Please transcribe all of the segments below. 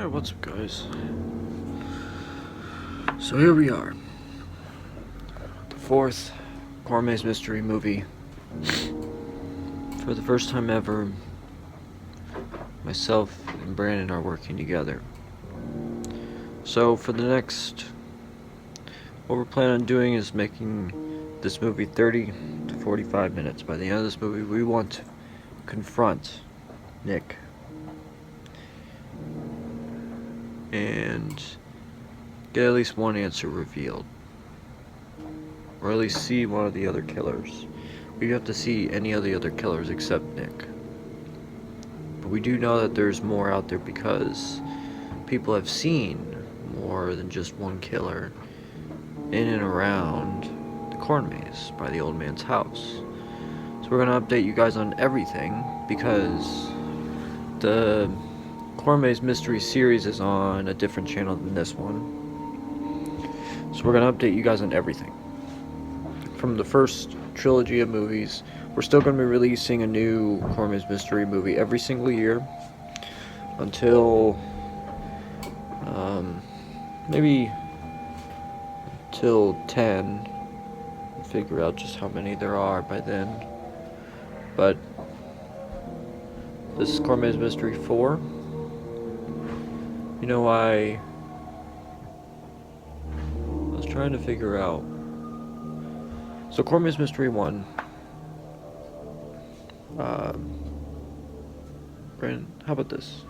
Alright, what's up, guys? So here we are. The fourth Quinns mystery movie. For the first time ever, myself and Brandon are working together. So for the next... what we're planning on doing is making this movie 30 to 45 minutes. By the end of this movie, we want to confront Nick. And get at least one answer revealed. Or at least see one of the other killers. We have to see any of the other killers except Nick. But we do know that there's more out there because people have seen more than just one killer in and around the corn maze by the old man's house. So we're going to update you guys on everything because the Corn Maze Mystery series is on a different channel than this one. So we're going to update you guys on everything. From the first trilogy of movies, we're still going to be releasing a new Corn Maze Mystery movie every single year until maybe till 10. Figure out just how many there are by then. But this is Corn Maze Mystery 4. You know, I was trying to figure out. So Corn Maze Mystery 1. Brandon, how about this?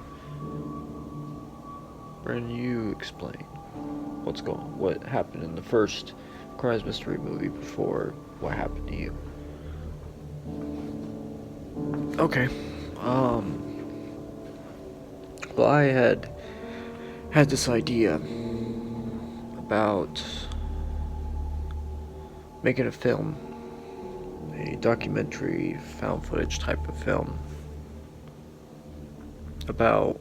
Brandon, you explain what happened in the first Corn Maze Mystery movie before what happened to you. Okay. Well, I had this idea about making a film, a documentary, found footage type of film about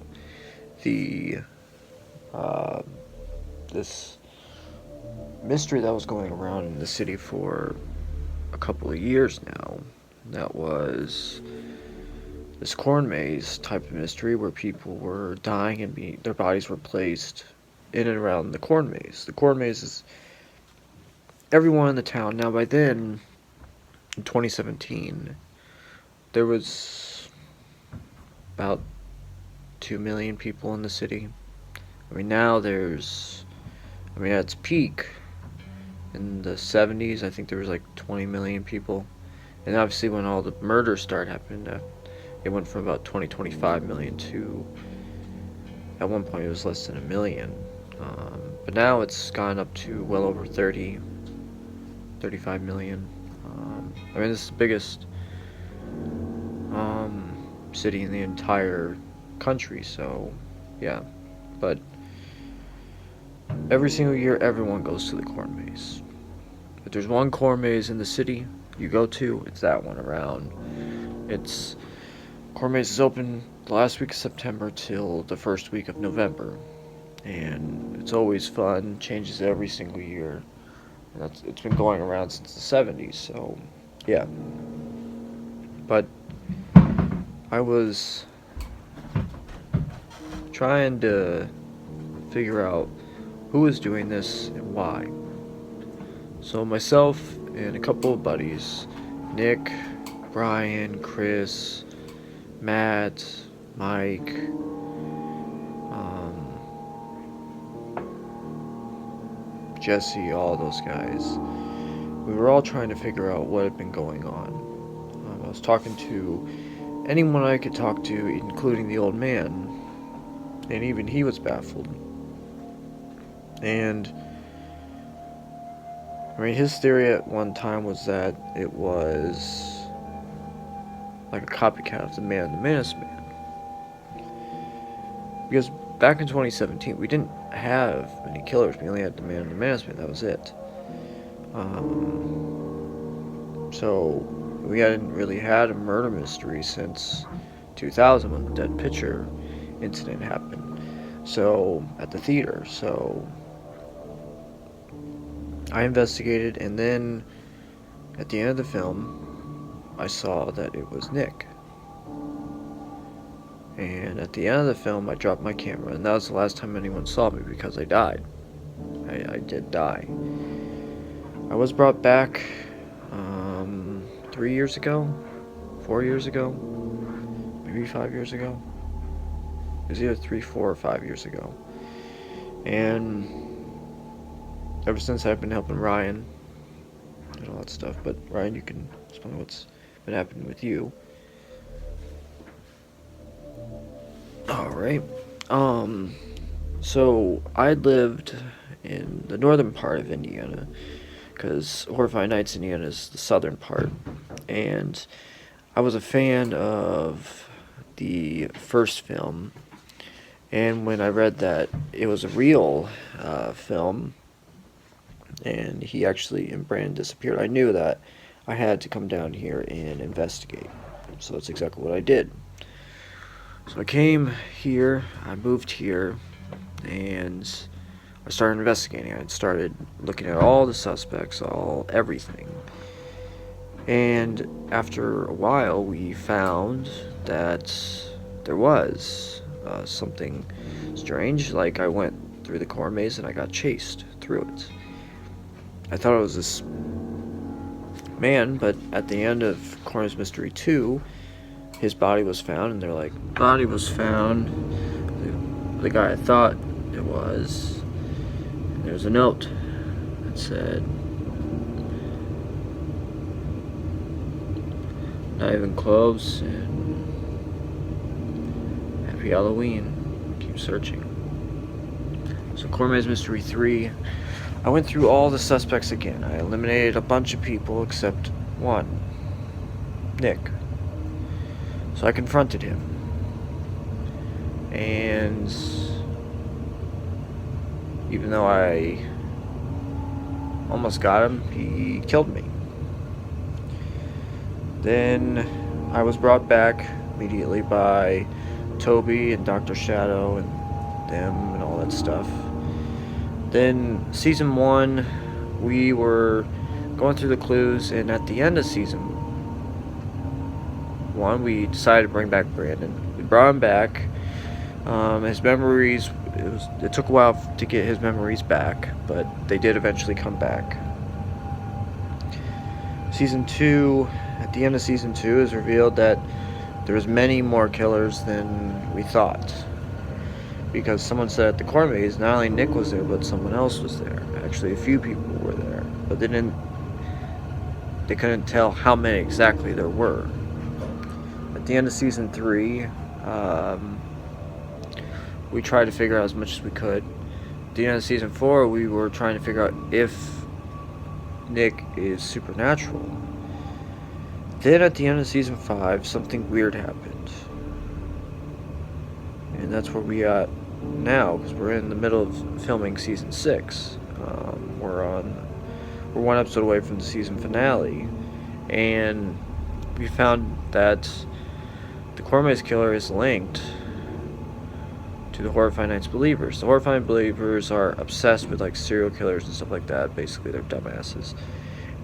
the this mystery that was going around in the city for a couple of years now. That was this corn maze type of mystery where people were dying and their bodies were placed in and around the corn maze. The corn maze is everyone in the town. Now by then, in 2017, there was about 2 million people in the city. I mean, now at its peak in the 70s, I think there was like 20 million people. And obviously when all the murders started happening, it went from about 25 million to, at one point it was less than 1 million. But now it's gone up to well over 35 million. I mean, this is the biggest city in the entire country, so yeah. But every single year, everyone goes to the corn maze. If there's one corn maze in the city you go to, it's that one around. Corn maze is open the last week of September till the first week of November. And it's always fun, changes every single year. And it's been going around since the 70s, so yeah. But I was trying to figure out who was doing this and why. So myself and a couple of buddies, Nick, Brian, Chris, Matt, Mike, Jesse, all those guys, we were all trying to figure out what had been going on. I was talking to anyone I could talk to, including the old man, and even he was baffled. And I mean, his theory at one time was that it was like a copycat of the Man in the Masked Man. Because back in 2017, we didn't have many killers. We only had the Man in the Masked Man. That was it. So we hadn't really had a murder mystery since 2000 when the Dead Pitcher incident happened. So at the theater. So I investigated, and then at the end of the film, I saw that it was Nick. And at the end of the film, I dropped my camera, and that was the last time anyone saw me because I died. I did die. I was brought back 3 years ago, 4 years ago, maybe 5 years ago. It was either 3, 4, or 5 years ago. And ever since, I've been helping Ryan and all that stuff. But Ryan, you can explain what's been happening with you. Alright. So I lived in the northern part of Indiana, because Horrifying Nights, Indiana is the southern part, and I was a fan of the first film, and when I read that it was a real film, and Brandon disappeared, I knew that I had to come down here and investigate. So that's exactly what I did. So I came here, I moved here, and I started investigating. I started looking at all the suspects, everything. And after a while, we found that there was something strange. Like, I went through the corn maze and I got chased through it. I thought it was this man, but at the end of Quinns Mystery 2, his body was found, and they're like, body was found, the guy I thought it was, and there's a note that said, not even close, and happy Halloween, keep searching. So Quinns Mystery 3, I went through all the suspects again. I eliminated a bunch of people except one, Nick. So I confronted him, and even though I almost got him, he killed me. Then I was brought back immediately by Toby and Dr. Shadow and them and all that stuff. Then season 1, we were going through the clues, and at the end of season 1, we decided to bring back Brandon. We brought him back. His memories, it took a while to get his memories back, but they did eventually come back. Season 2, at the end of season 2, is revealed that there was many more killers than we thought. Because someone said at the corn maze, not only Nick was there, but someone else was there. Actually, a few people were there, but they couldn't tell how many exactly there were. At the end of season 3, we tried to figure out as much as we could. At the end of season 4, we were trying to figure out if Nick is supernatural. Then at the end of season 5, something weird happened. And that's where we got now, because we're in the middle of filming season 6. We're one episode away from the season finale, and we found that the corn maze killer is linked to the Horrifying Nights believers. The Horrifying believers are obsessed with like serial killers and stuff like that. Basically, they're dumbasses.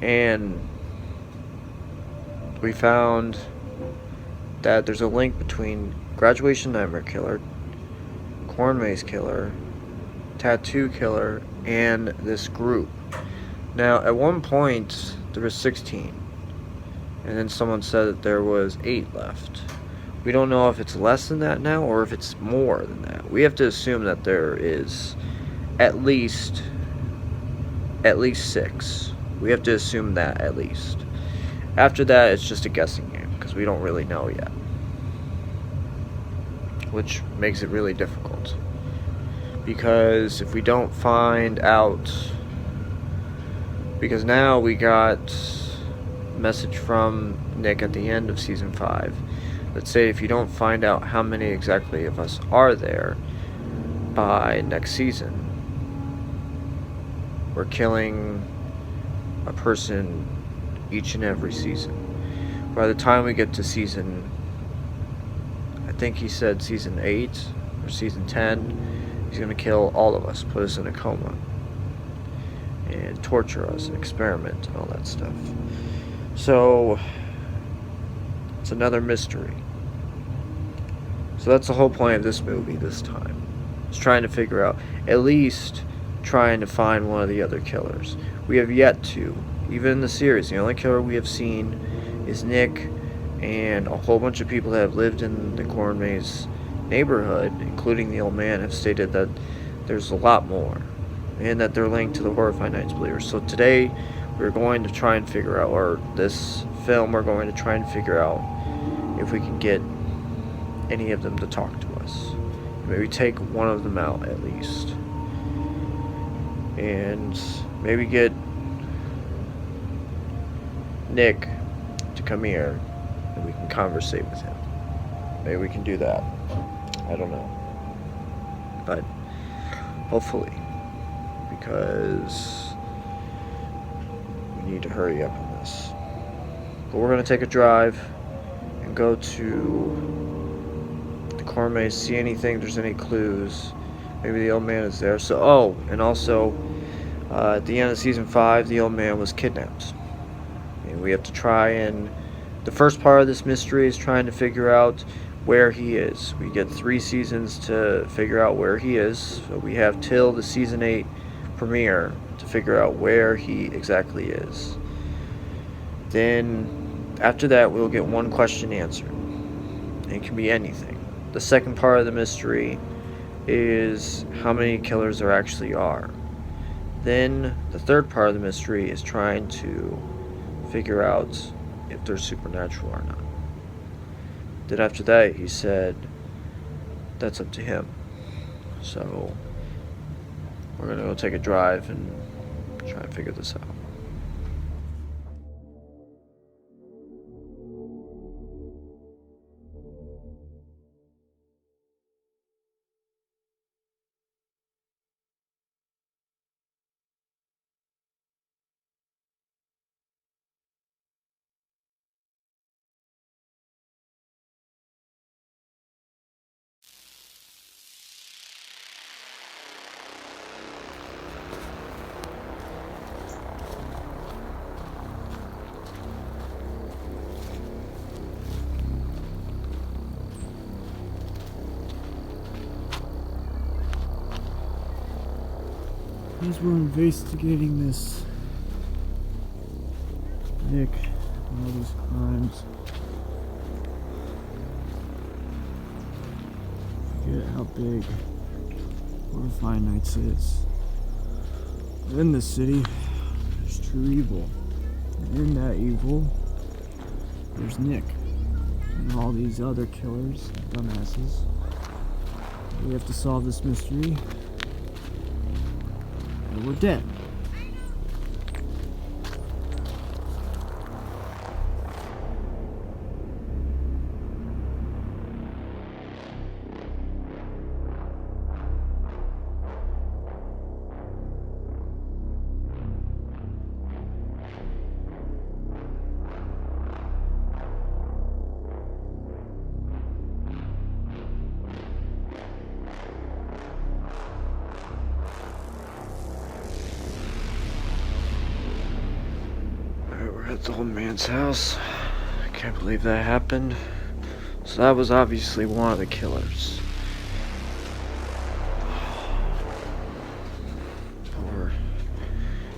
And we found that there's a link between Graduation Nightmare Killer, Corn Maze Killer, Tattoo Killer, and this group. Now, at one point, there was 16. And then someone said that there was 8 left. We don't know if it's less than that now or if it's more than that. We have to assume that there is at least 6. We have to assume that at least. After that, it's just a guessing game because we don't really know yet, which makes it really difficult. Because if we don't find out, because now we got a message from Nick at the end of season 5. Let's say if you don't find out how many exactly of us are there by next season, we're killing a person each and every season. By the time we get to season, I think he said season 8 or season 10, he's going to kill all of us, put us in a coma, and torture us, and experiment, and all that stuff. So, it's another mystery. So that's the whole point of this movie this time. It's trying to figure out, at least trying to find one of the other killers. We have yet to, even in the series, the only killer we have seen is Nick and a whole bunch of people that have lived in the Corn Maze neighborhood, including the old man, have stated that there's a lot more and that they're linked to the Horrified Nights believers. So today we're going to try and figure out, or this film, we're going to try and figure out if we can get any of them to talk to us. Maybe take one of them out at least. And maybe get Nick to come here and we can conversate with him. Maybe we can do that. I don't know. But hopefully. Because we need to hurry up on this. But we're going to take a drive and go to the Corn Maze, see anything, if there's any clues. Maybe the old man is there. So, oh, and also, at the end of season 5, the old man was kidnapped. And we have to try and... The first part of this mystery is trying to figure out where he is. We get 3 seasons to figure out where he is. So we have till the season 8 premiere to figure out where he exactly is. Then, after that, we'll get one question answered. It can be anything. The second part of the mystery is how many killers there actually are. Then, the third part of the mystery is trying to figure out if they're supernatural or not. Then after that, he said that's up to him. So, we're gonna go take a drive and try and figure this out. As we're investigating this Nick and all these crimes, forget how big Horrified Nights is. In this city, there's true evil. And in that evil, there's Nick and all these other killers, dumbasses. We have to solve this mystery. And we're dead. We're at the old man's house. I can't believe that happened. So that was obviously one of the killers. We're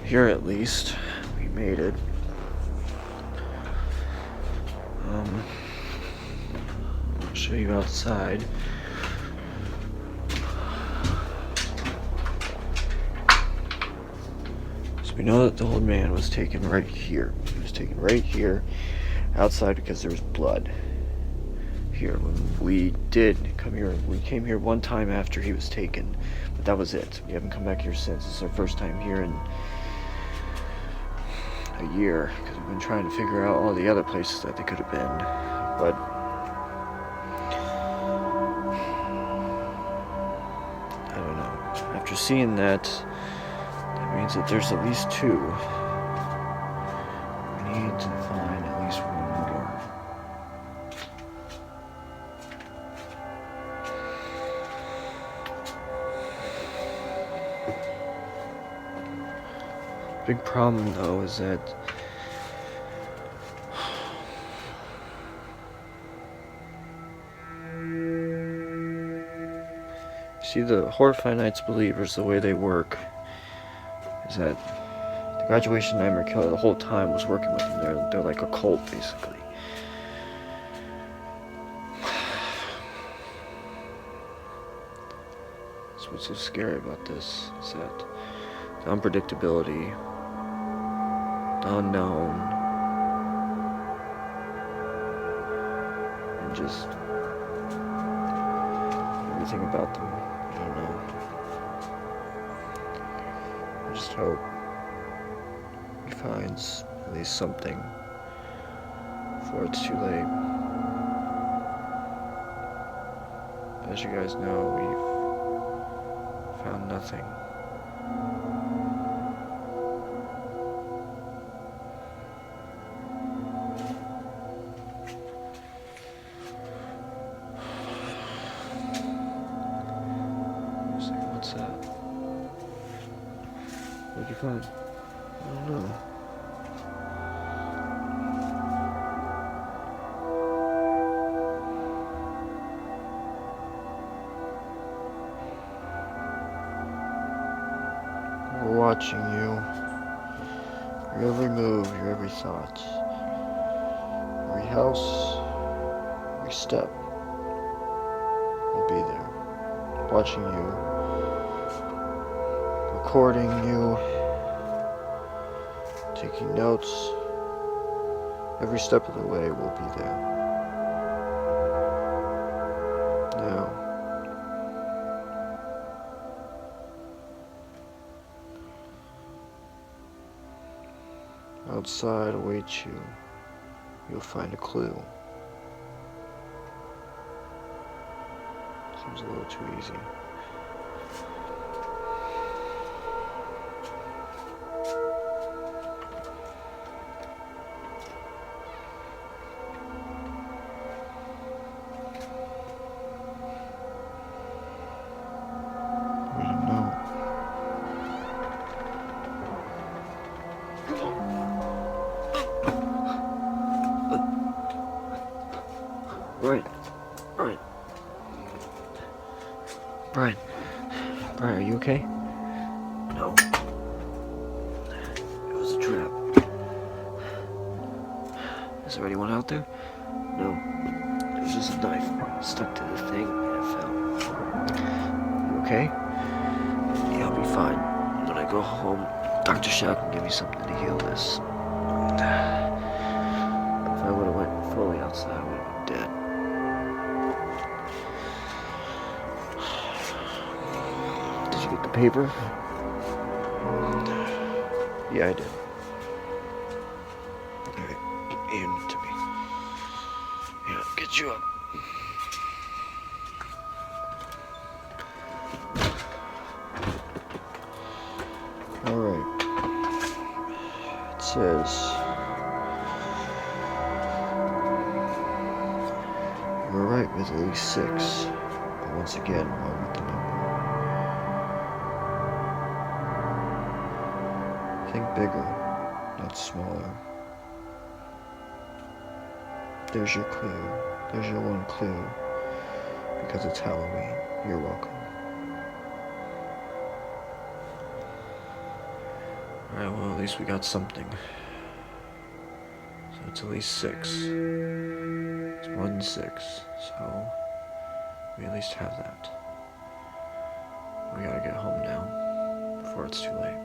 here at least. We made it. I'll show you outside. We know that the old man was taken right here. He was taken right here, outside, because there was blood here. When we did come here, we came here one time after he was taken, but that was it. We haven't come back here since. This is our first time here in a year, because we've been trying to figure out all the other places that they could have been. But I don't know. After seeing that, means that there's at least 2. We need to find at least one more. Big problem though is that See, the Horrify Nights believers, the way they work is that the graduation nightmare killer the whole time was working with them. They're like a cult, basically. That's what's so scary about this, is that the unpredictability, the unknown, and just everything about them, I don't know. I just hope he finds at least something before it's too late. As you guys know, we've found nothing. What's that? What'd you find? I don't know. We're watching you. Your every move, your every thought. Every house, every step. We'll be there. Watching you. Recording you. Taking notes. Every step of the way we'll be there. Now, outside awaits you. You'll find a clue. Seems a little too easy. Brian, are you okay? No. It was a trap. Is there anyone out there? No. It was just a knife stuck to the thing and it fell. You okay? Yeah, I'll be fine. When I go home, Dr. Shaw can give me something to heal this. If I would have went fully outside, I would have been dead. Did you get the paper? Yeah, I did. Alright, hand it to me. Yeah, get you up. Alright. It says you were right with at least 6, but once again wrong with the number. Think bigger, not smaller. There's your clue. There's your one clue. Because it's Halloween. You're welcome. Alright, well, at least we got something. So it's at least 6. It's 1 6. So we at least have that. We gotta get home now before it's too late.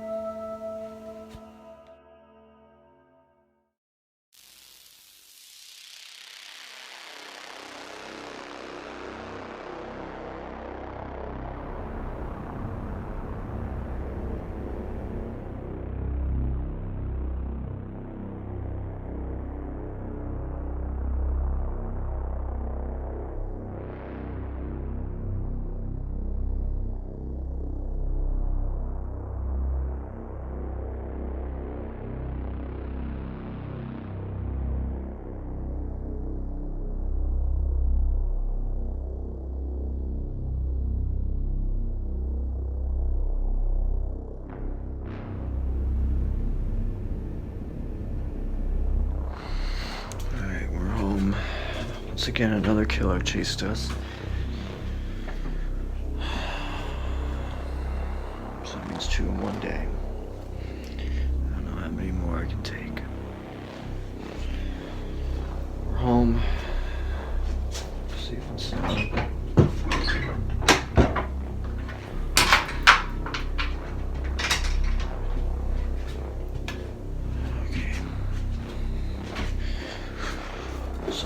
Once again, another killer chased us.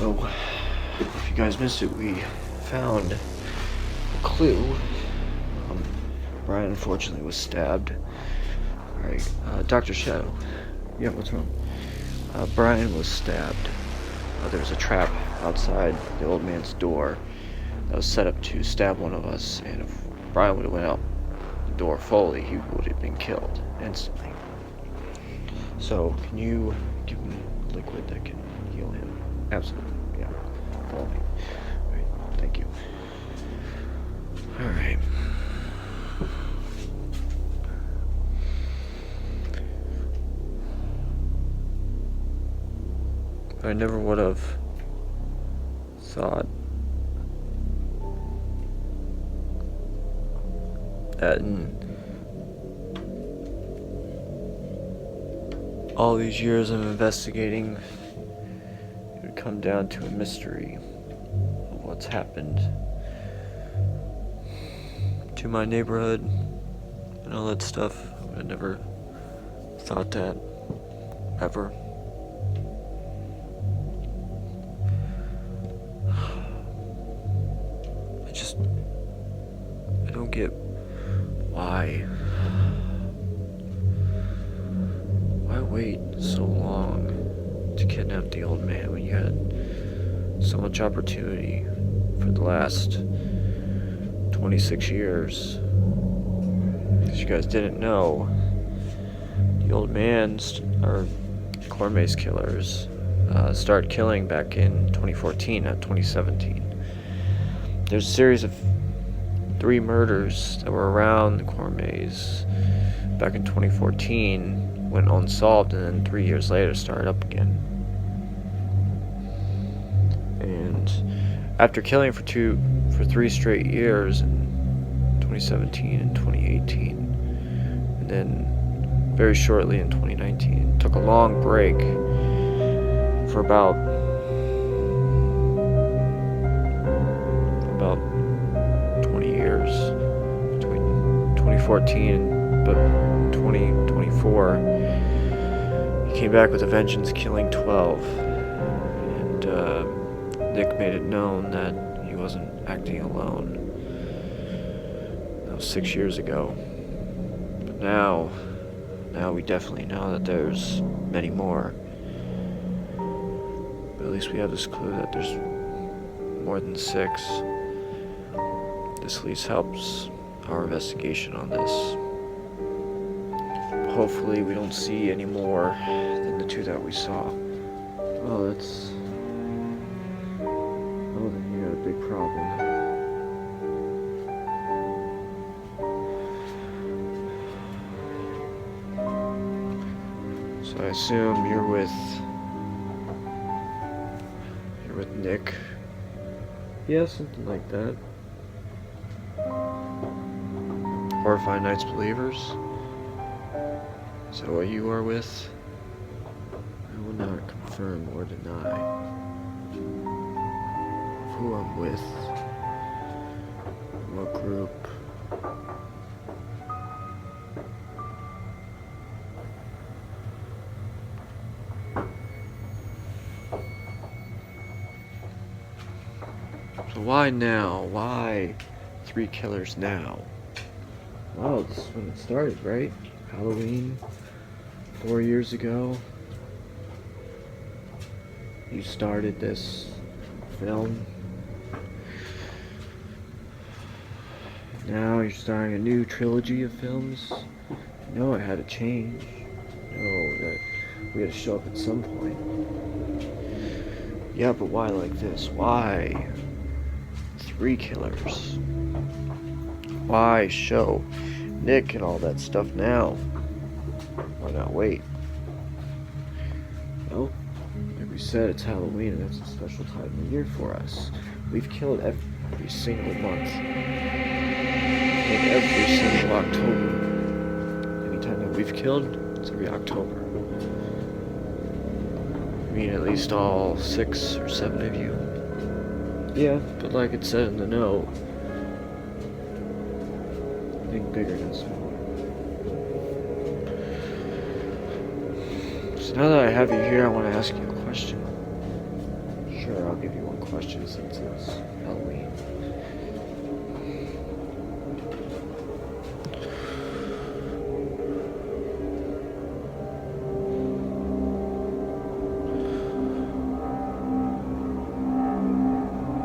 So, if you guys missed it, we found a clue. Brian unfortunately was stabbed. Alright, Dr. Shadow. Yeah, what's wrong? Brian was stabbed. There was a trap outside the old man's door that was set up to stab one of us, and if Brian would have went out the door fully, he would have been killed instantly. So, can you give me a liquid that can heal him? Absolutely, yeah. Follow me. Alright, thank you. Alright. I never would have thought that in all these years of investigating, it would come down to a mystery of what's happened to my neighborhood and all that stuff. I never thought that ever. I don't get why wait so long to kidnap the old man when you had so much opportunity for the last 26 years? Because you guys didn't know, the old man's, or corn maze killers, started killing back in 2014, not 2017. There's a series of 3 murders that were around the corn maze back in 2014, went unsolved, and then 3 years later started up again. And after killing for 3 straight years in 2017 and 2018, and then very shortly in 2019, took a long break for about 20 years, between 2014 and 2024. He came back with a vengeance, killing 12, and Nick made it known that he wasn't acting alone. That was 6 years ago. But now we definitely know that there's many more. But at least we have this clue that there's more than 6. This at least helps our investigation on this. Hopefully we don't see any more than the 2 that we saw. Oh, that's... Oh, then you got a big problem. So I assume you're with Nick? Yeah, something like that. Horrified Knights Believers? Is that what you are with? I will not confirm or deny who I'm with, what group. So why now? Why 3 killers now? Wow, this is when it started, right? Halloween, 4 years ago. You started this film. Now you're starting a new trilogy of films. You know it had to change. You know that we had to show up at some point. Yeah, but why like this? Why 3 killers? Why show Nick and all that stuff now? Why not wait? Well, like we said, it's Halloween, and that's a special time of the year for us. We've killed every single month. Like every single October. Anytime that we've killed, it's every October. I mean, at least all 6 or 7 of you. Yeah, but like it said in the note, think bigger than smaller. So now that I have you here, I want to ask you a question. Sure, I'll give you one question since it's Halloween.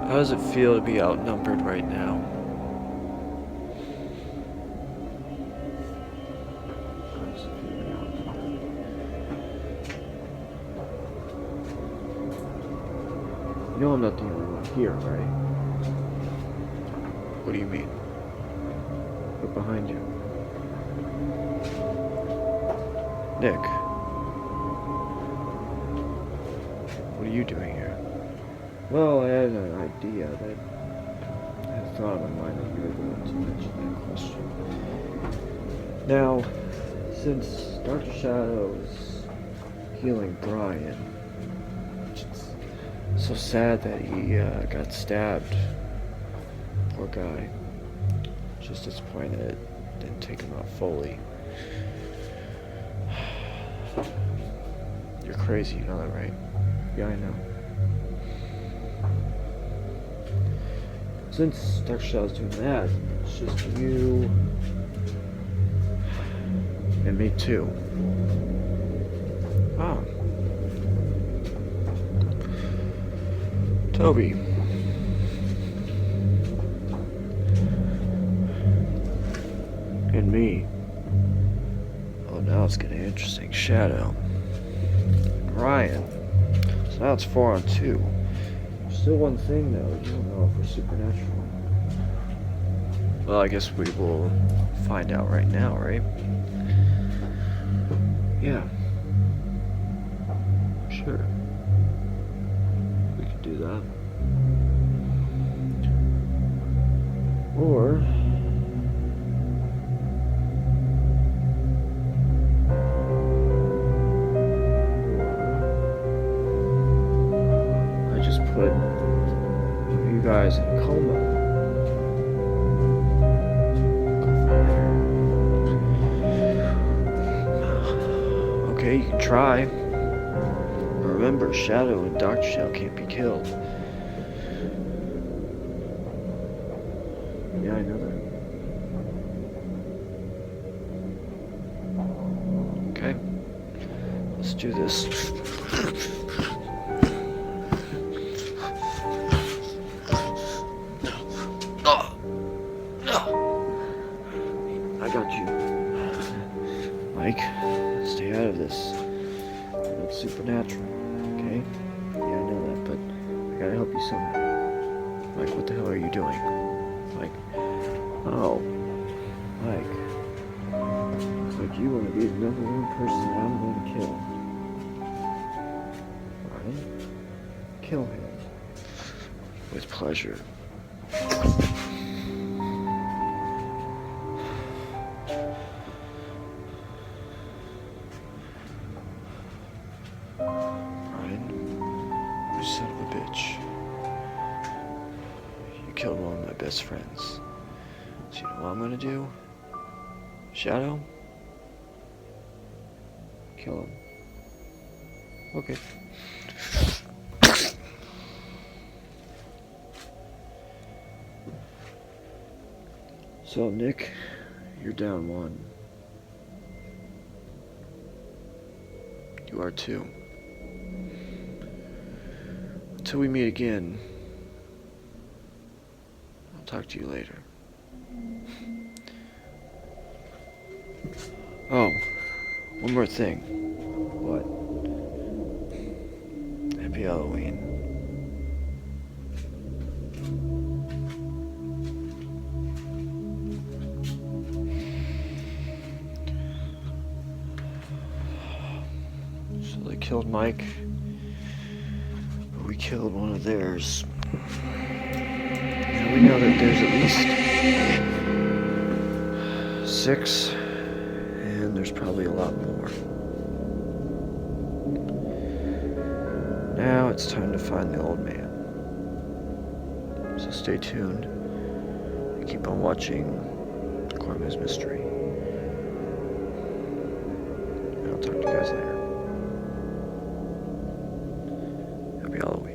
How does it feel to be outnumbered right now? How does it feel to be outnumbered? You know I'm not the only one here, right? What do you mean? Look behind you. Nick. What are you doing here? Well, I had an idea that I had thought in my mind that you were the one to mention that question. Now, since Dr. Shadow's healing Brian, which is so sad that he got stabbed. Poor guy. Just disappointed it didn't take him out fully. You're crazy, you know that, right? Yeah, I know. Since Dr. Shadow's doing that, it's just you and me too. Oh. Toby. And me. Oh, now it's getting interesting. Shadow. Ryan. So now it's 4 on 2. Still one thing though, you don't know if we're supernatural. Well, I guess we will find out right now, right? Yeah. Sure. We could do that. Or I just put you guys in a coma. Okay, you can try. But remember, Shadow and Dr. Shadow can't be killed. Yeah, I know that. Okay. Let's do this. I got you. Mike, stay out of this. It's supernatural, okay? Yeah, I know that, but I gotta help you somehow. Mike, what the hell are you doing? Mike. Oh. Mike. Looks like you want to be the number one person that I'm going to kill. Ryan? Kill him. With pleasure. Ryan, you son of a bitch. You killed one of my best friends. So you know what I'm gonna do? Shadow? Kill him. Okay. So, Nick, you're down 1. You are 2. Until we meet again, I'll talk to you later. Oh, one more thing. What? Happy Halloween. So they killed Mike, but we killed one of theirs. Now we know that there's at least 6, and there's probably a lot more. Now it's time to find the old man. So stay tuned and keep on watching Quinns Mystery. And I'll talk to you guys later. Happy Halloween.